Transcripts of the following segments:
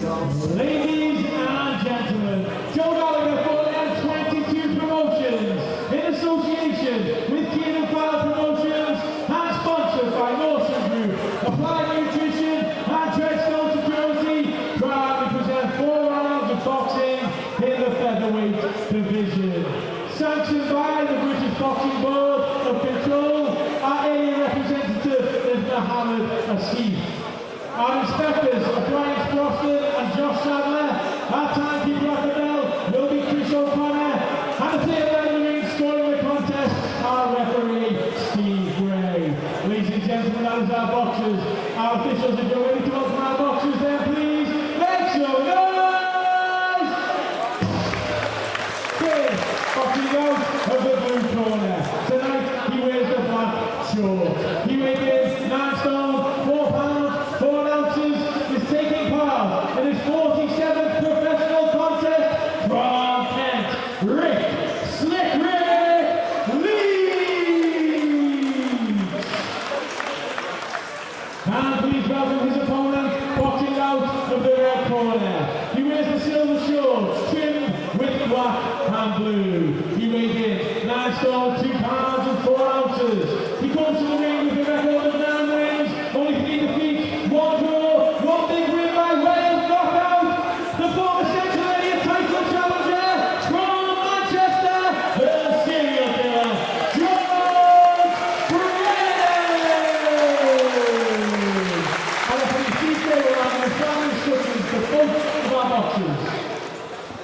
Ladies and gentlemen, Joe Gallagher for M22 Promotions, in association with Keenan Fowler Promotions, and sponsored by Norton Group, Applied Nutrition, and Dreadstone Security, proudly present 4 rounds of boxing in the featherweight division. Sanctioned by the British Boxing Board of Control, our alien representative is Mohammed Asif. Our inspectors are Brian Croston and Josh Sadler. Our timekeeper at the bell will be Chris O'Connor. And the player in the ring scoring the contest, our referee, Steve Gray. Ladies and gentlemen, that is our boxers. Our officials, if you're ready to welcome our boxers, then please make some noise! Chris, boxing out of the blue corner. Tonight, he wears the black shorts. He weighs in 9 stone, 4 pounds, 4 ounces, is taking part in his 47th professional contest from Kent, Rick Slick Rick Leach! And please welcome his opponent, boxing out of the red corner. He wears the silver shorts, trimmed with black and blue. He weighs in 9 stone, 2 pounds and 4 ounces. He comes to the ring with a record of 9 wins, only 3 defeats, 1 draw, 1 big win by way of knockout. The former Central Area title challenger from Manchester, the serial killer, George Brennan. And a pretty detailed around the family instructions to both of our boxers.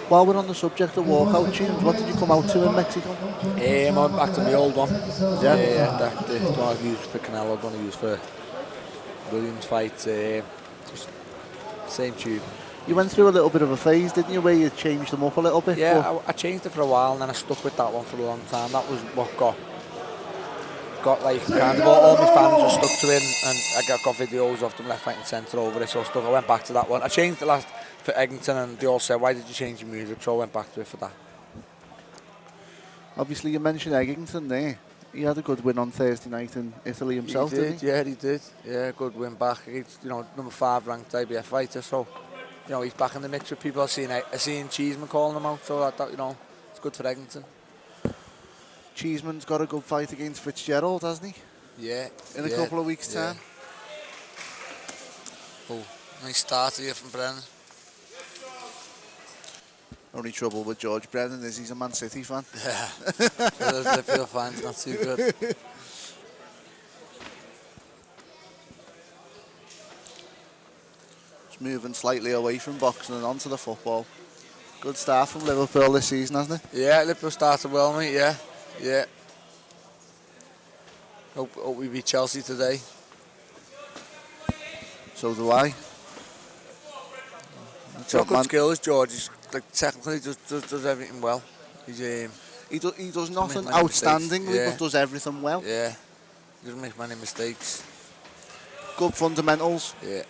While we're on the subject of walkout tunes, what did you come out to in Mexico? I went back to my old one. Yeah. The one I used for Canelo, one I used for Williams fight. Just same tune. You went through a little bit of a phase, didn't you, where you changed them up a little bit? Yeah, I changed it for a while and then I stuck with that one for a long time. That was what got like kind of all my fans were stuck to it, and I got videos of them left, right and centre over it, so I went back to that one. I changed it last for Eggington and they all said, why did you change your music? So I went back to it for that. Obviously you mentioned Eggington there. He had a good win on Thursday night in Italy himself, didn't he? Yeah, he did. Yeah, good win back against, number 5 ranked IBF fighter, so he's back in the mix with people. I seen Cheeseman calling him out, so I thought, it's good for Eggington. Cheeseman's got a good fight against Fitzgerald, hasn't he? Yeah. In a couple of weeks' time. Oh, nice start here from Brennan. Only trouble with George Brennan is he's a Man City fan. Yeah. For those Liverpool fans, not too good. Just moving slightly away from boxing and onto the football. Good start from Liverpool this season, hasn't it? Yeah, Liverpool started well, mate. Yeah. Hope we beat Chelsea today. So do I. He's got good skills, George. He's technically does everything well. He does nothing outstandingly, but does everything well. Yeah, he doesn't make many mistakes. Good fundamentals. Yeah.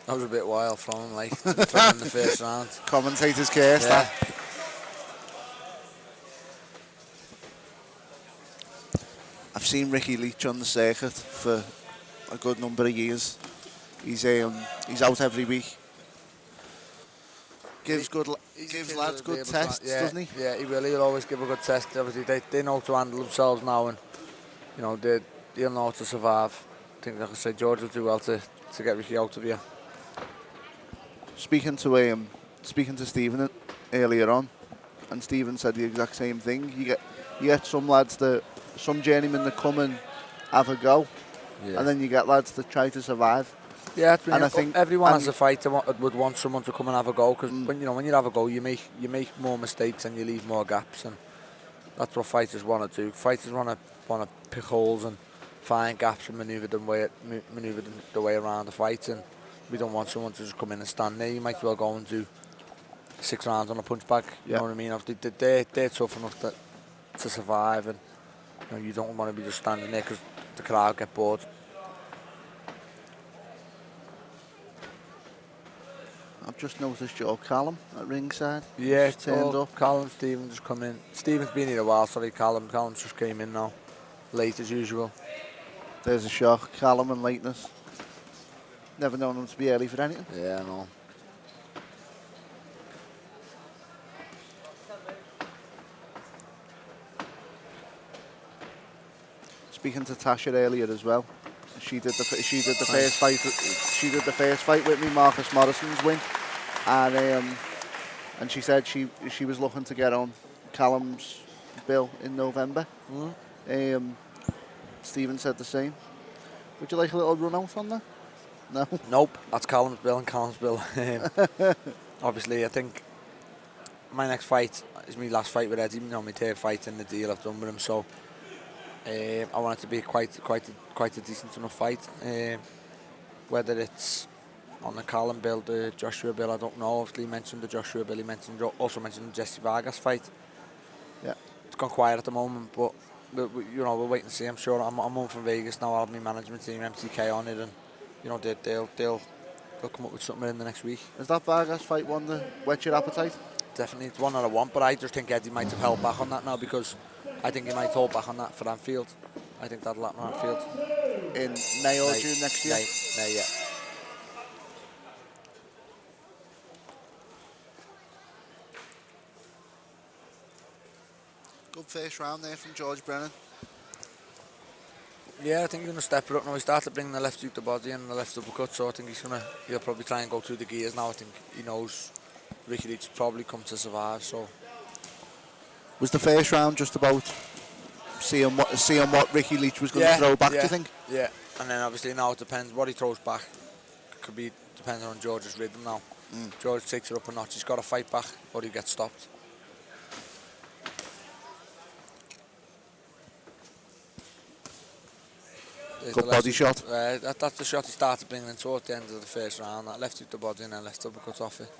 That was a bit wild from him, like in the first round. Commentator's curse. Yeah. I've seen Ricky Leach on the circuit for a good number of years. He's out every week. Gives lads good tests, doesn't he? Yeah, he will. He'll always give a good test. Obviously, they know to handle themselves now, and they'll know how to survive. I think, like I said, George will do well to get Ricky out of here. Speaking to Stephen earlier on, and Stephen said the exact same thing. You get some lads some journeymen that come and have a go, and then you get lads that try to survive. Yeah, and I think everyone has a fighter would want someone to come and have a go, because when you have a go, you make more mistakes and you leave more gaps, and that's what fighters want to do. Fighters want to pick holes and find gaps and manoeuvre the way around the fight, and we don't want someone to just come in and stand there. You might as well go and do 6 rounds on a punch bag. You know what I mean? They're tough enough to survive, and you don't want to be just standing there because the crowd get bored. I've just noticed your Callum at ringside. Yeah, just turned up. Callum, Stephen just come in. Stephen's been here a while, sorry, Callum just came in now, late as usual. There's a shock, Callum and lateness. Never known him to be early for anything. Yeah, I know. Speaking to Tasha earlier as well, she did the first fight. She did the first fight with me, Marcus Morrison's win, and she said she was looking to get on Callum's bill in November. Stephen said the same. Would you like a little run out on that? No. Nope. That's Callum's bill and Callum's bill. Obviously, I think my next fight is my last fight with Eddie. You know, my third fight in the deal I've done with him. So I want it to be quite a decent enough fight. Whether it's on the Callum bill, the Joshua bill, I don't know. Obviously, he mentioned the Joshua bill. He also mentioned the Jesse Vargas fight. Yeah. It's gone quiet at the moment, but we'll wait and see. I'm sure I'm home from Vegas now. I'll have my management team, MTK, on it, and they'll come up with something in the next week. Has that Vargas fight one that whet your appetite? Definitely, it's one that I want, but I just think Eddie might have held back on that now, because I think he might hold back on that for Anfield. I think that'll happen on Anfield. In May or June next year? May, yeah. Good first round there from George Brennan. Yeah, I think he's going to step it up now. He started bringing the left hook to body and the left uppercut, so I think he'll probably try and go through the gears now. I think he knows Ricky Leach probably come to survive. So was the first round just about seeing what Ricky Leach was going to throw back? Do you think? Yeah, and then obviously now it depends what he throws back. Could be depending on George's rhythm now. George takes it up a notch. He's got to fight back or he gets stopped. Good body shot. That's the shot he started bringing in towards the end of the first round. That left hook to body and then left uppercut off it.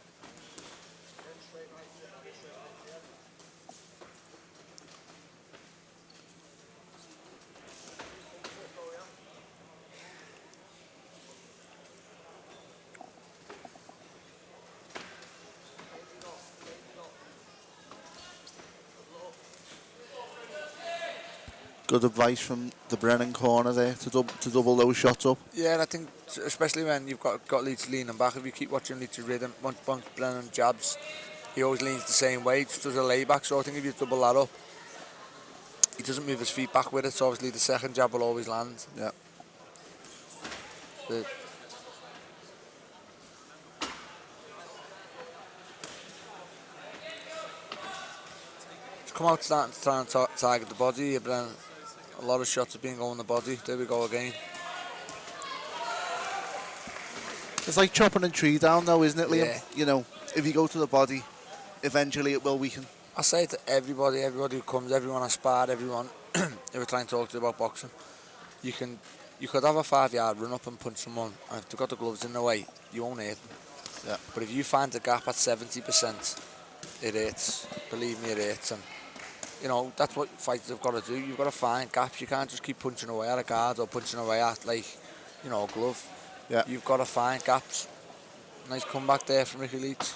Good advice from the Brennan corner there to double those shots up. Yeah, and I think especially when you've got Leach leaning back, if you keep watching Leach's rhythm, once Brennan jabs, he always leans the same way, he just does a layback. So I think if you double that up, he doesn't move his feet back with it, so obviously the second jab will always land. Yeah. Come out starting to try and target the body, Brennan. A lot of shots have been going the body. There we go again. It's like chopping a tree down though, isn't it, Liam? Yeah. You know, if you go to the body, eventually it will weaken. I say to everybody who comes, everyone I sparred, everyone who we're trying to talk to about boxing, you could have a 5-yard run up and punch someone, and if they've got the gloves in the way, you won't hurt them. Yeah. But if you find a gap at 70%, it hurts. Believe me, it hurts. And you know, that's what fighters have got to do. You've got to find gaps. You can't just keep punching away at a guard or punching away at, like, you know, a glove. Yeah. You've got to find gaps. Nice comeback there from Ricky Leach.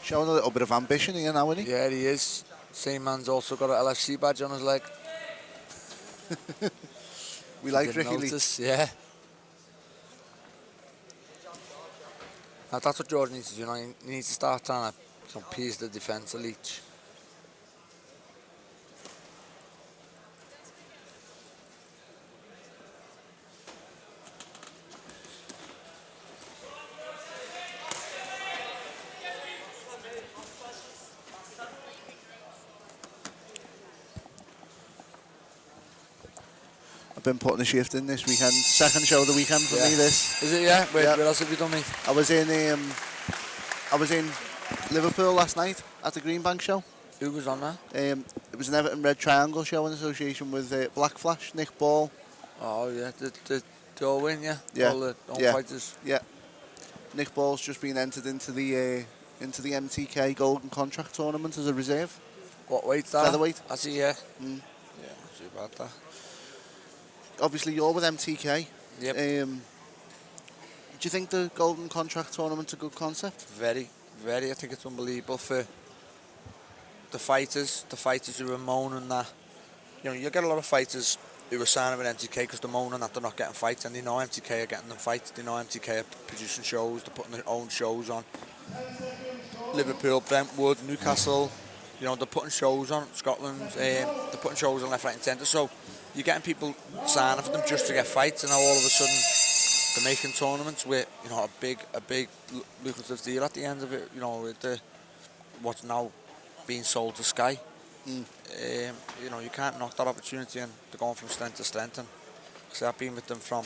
Showing a little bit of ambition here now, isn't he? Yeah, he is. Same man's also got an LFC badge on his leg. We like Ricky Leach. Leach. Yeah. Now, that's what George needs to do now. He needs to start trying to appease the defence of Leach. I've been putting a shift in this weekend. Second show of the weekend for me, this. Is it, yeah? Where else have you done, mate? I was in Liverpool last night at the Greenbank show. Who was on that? It was an Everton Red Triangle show in association with Black Flash, Nick Ball. Oh, yeah. The all win, yeah? Yeah. All the fighters. Yeah. Nick Ball's just been entered into the MTK Golden Contract Tournament as a reserve. What weight's that? Featherweight. I see, yeah. Yeah, not too bad, that. Obviously, you're with MTK. Yep. Do you think the Golden Contract Tournament's a good concept? Very, very. I think it's unbelievable for the fighters who are moaning that. You know, you get a lot of fighters who are signing with MTK because they're moaning that they're not getting fights, and they know MTK are getting them fights. They know MTK are producing shows. They're putting their own shows on. Liverpool, Brentwood, Newcastle. You know, they're putting shows on. Scotland. They're putting shows on left, right, and centre. So you're getting people signing for them just to get fights, and now all of a sudden they're making tournaments with, you know, a big lucrative deal at the end of it. You know, with what's now being sold to Sky. You know, you can't knock that opportunity, and they're going from strength to strength. And so I've been with them from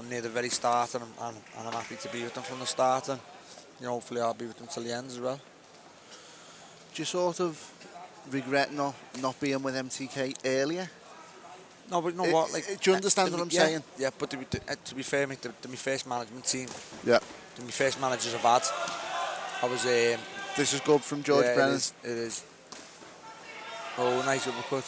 near the very start, and I'm happy to be with them from the start, and you know, hopefully I'll be with them till the end as well. Do you sort of regret not being with MTK earlier? No, but you know what? Like, do you understand what I'm saying? Yeah, but to be fair, mate, my first management team. Yeah. My first managers I've had. I was. This is good from George Brennan. It is. Oh, nice uppercut.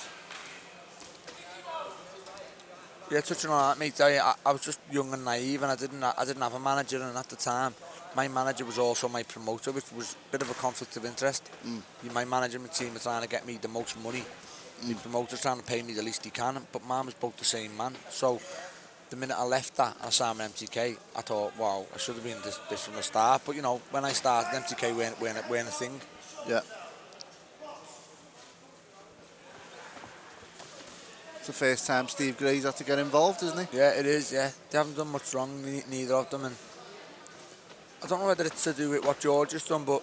Yeah, touching on that, mate. I was just young and naive, and I didn't have a manager, and at the time, my manager was also my promoter, which was a bit of a conflict of interest. My management team was trying to get me the most money. My promoter's trying to pay me the least he can, but mine was both the same man. So the minute I left that and I signed with MTK, I thought, wow, I should have been this from the start. But you know, when I started, MTK weren't a thing. Yeah. It's the first time Steve Gray's had to get involved, isn't he? Yeah, it is, yeah. They haven't done much wrong, neither of them. And I don't know whether it's to do with what George has done, but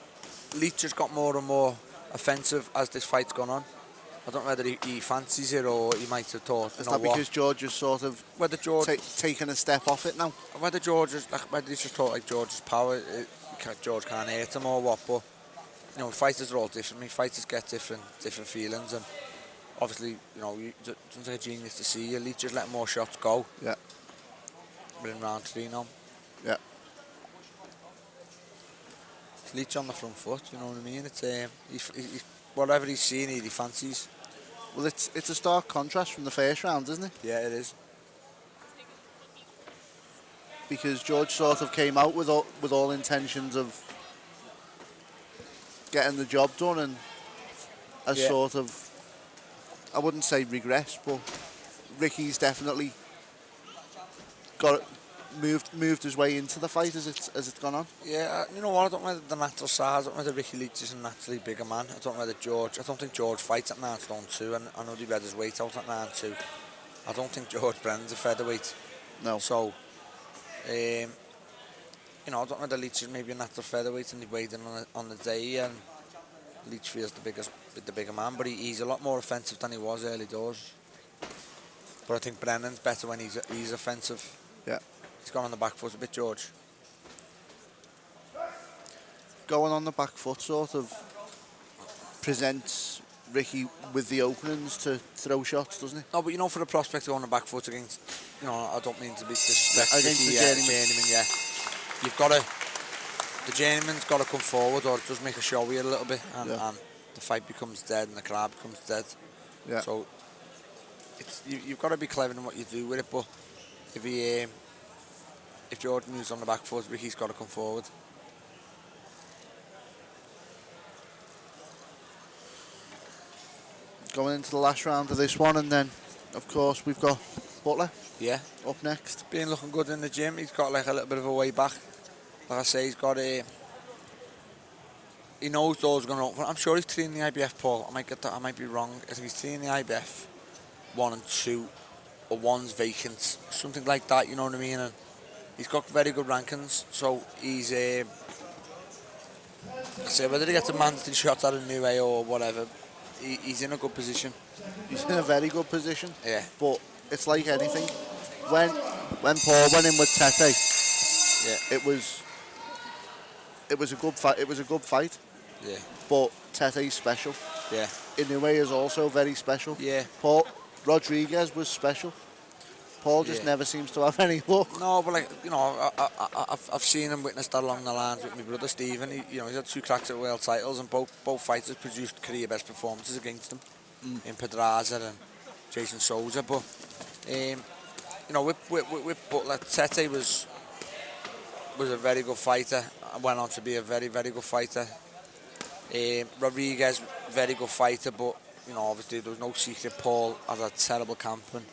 Leach has got more and more offensive as this fight's gone on. I don't know whether he fancies it or he might have thought, Is that because George has sort of taken a step off it now? Whether he's just thought like George's power, George can't hurt him or what, but you know, fighters are all different. I mean, fighters get different feelings, and obviously, you know, it doesn't take a genius to see you. Leach just let more shots go. Yeah. We're in round 3 now. Yeah. It's Leach on the front foot, you know what I mean? It's he's whatever he's seen, he fancies. Well, it's a stark contrast from the first round, isn't it? Yeah, it is. Because George sort of came out with all intentions of getting the job done, and as sort of, I wouldn't say regress, but Ricky's definitely moved his way into the fight as it's gone on. Yeah, you know what? I don't know whether the natural size. I don't know whether Ricky Leach is a naturally bigger man. I don't know whether George. I don't think George fights at 9 stone 2, and I know he read his weight out at 9'2". I don't think George Brennan's a featherweight. No. So, you know, I don't know whether Leach is maybe a natural featherweight, and he weighed in on the day, and Leach feels the bigger man, but he's a lot more offensive than he was early doors. But I think Brennan's better when he's offensive. Yeah. He's gone on the back foot a bit, George. Going on the back foot sort of presents Ricky with the openings to throw shots, doesn't it? No, but you know, for a prospect to go on the back foot against, you know, I don't mean to be disrespectful. Against the journeyman, yeah. You've got to, the journeyman's got to come forward, or it does make a show here a little bit, and the fight becomes dead and the crowd becomes dead. Yeah. So you've got to be clever in what you do with it, but if George moves on the back foot, Ricky's got to come forward. Going into the last round of this one, and then, of course, we've got Butler. Yeah. Up next. Been looking good in the gym. He's got like a little bit of a way back. Like I say, he's got a... He knows doors are going to open. I'm sure he's 3 in the IBF, Paul. I might be wrong. I think he's 3 in the IBF, 1 and 2, or 1's vacant, something like that. You know what I mean? And he's got very good rankings, so he's I say whether he gets a mandatory shot at a new way or whatever, he's in a good position. He's in a very good position. Yeah. But it's like anything. When Paul went in with Tete, it was a good fight. It was a good fight. Yeah. But Tete's special. Yeah. Inoue is also very special. Yeah. Rodriguez was special. Paul just never seems to have any luck. No, but like, you know, I've seen him witness that along the lines with my brother Stephen. He's had 2 cracks at world titles, and both fighters produced career best performances against him in Pedraza and Jason Souza. But you know, with Butler, Tete was a very good fighter and went on to be a very, very good fighter. Rodriguez, very good fighter, but you know, obviously there was no secret Paul had a terrible camp, and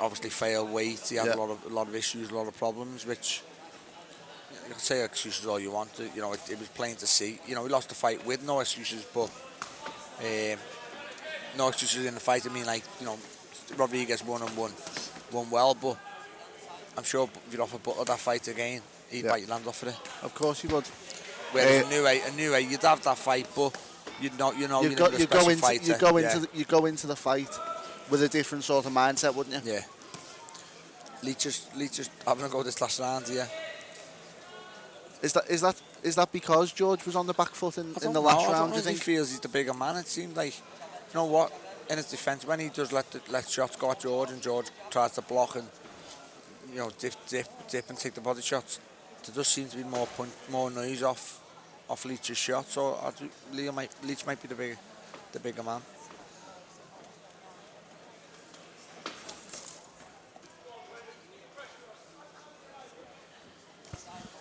obviously failed weight. He had a lot of issues, a lot of problems, which you can say excuses all you want. You know, it was plain to see. You know, he lost the fight with no excuses, but no excuses in the fight. I mean, like, you know, Rodriguez won well, but I'm sure if you'd offer Butler that fight again, he'd bite your hand off for it. Of course he would. Whereas a new way, you'd have that fight, but you go into the fight with a different sort of mindset, wouldn't you? Yeah. Leach is having a go this last round, yeah. Is that because George was on the back foot in the last round? Do you think he feels he's the bigger man? It seemed like, you know what, in his defence, when he does let shots go at George and George tries to block and, you know, dip and take the body shots, there does seem to be more noise off Leach's shot. So Leach might be the bigger man.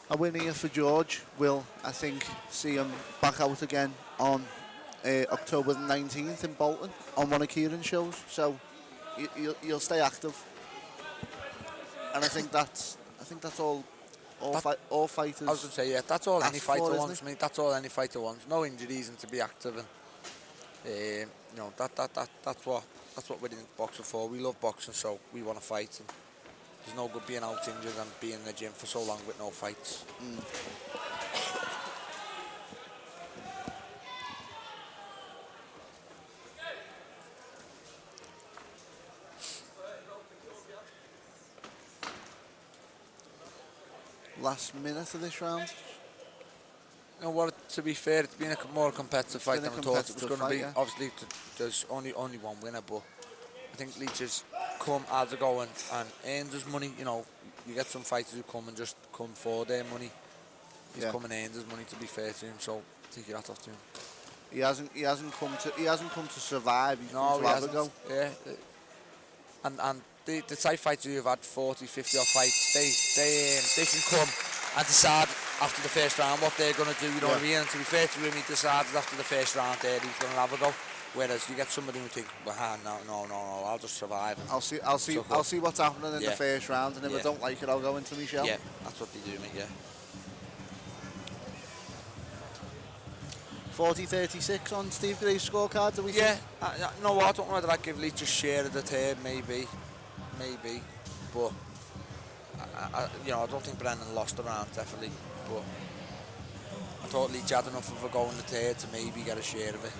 A win here for George will, I think, see him back out again on October the 19th in Bolton on one of Kieran's shows. So you'll stay active, and I think that's all fighters. I was going to say, yeah, that's all any fighter wants. I mean, that's all any fighter wants. No injuries and to be active, and you know, that's what we're in boxing for. We love boxing, so we want to fight. And there's no good being out injured and being in the gym for so long with no fights. Last minute of this round. You know what? To be fair, it's been a more competitive fight than I thought it was going to be. Yeah. Obviously, there's only one winner, but I think Leach has come as a go and earns his money. You know, you get some fighters who come and just come for their money. He's come and earned his money, to be fair to him. So take your hat off to him. He hasn't come to survive. He's come to have a go. Yeah, and the type fighters who have had 40, 50 odd fights, they can come and decide after the first round what they're going to do. You know what I mean? And to be fair to him, he decided after the first round there he's going to have a go. Whereas you get somebody who think, well, no, I'll just survive. I'll see what's happening in the first round, and if I don't like it, I'll go into my shell. Yeah, that's what they do, mate. Yeah. 40-36 on Steve Gray's scorecard. Do we? Yeah. No, I don't know whether I'd give Leach a share of the third, maybe, but you know, I don't think Brennan lost the round, definitely, but I thought Leach had enough of a go in the third to maybe get a share of it.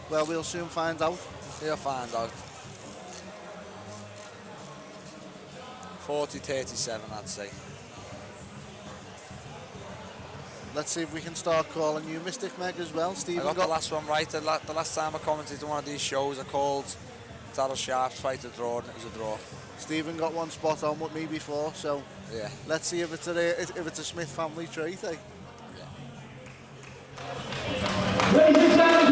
Well, we'll soon find out. We'll find out. 40-37, I'd say. Let's see if we can start calling you Mystic Meg as well. Stephen I got the last one right. The last time I commented on one of these shows, I called Darryl Sharp's fight a draw, and it was a draw. Stephen got one spot on with me before, so yeah. Let's see if it's a Smith family trait, eh? Yeah. Ladies and gentlemen,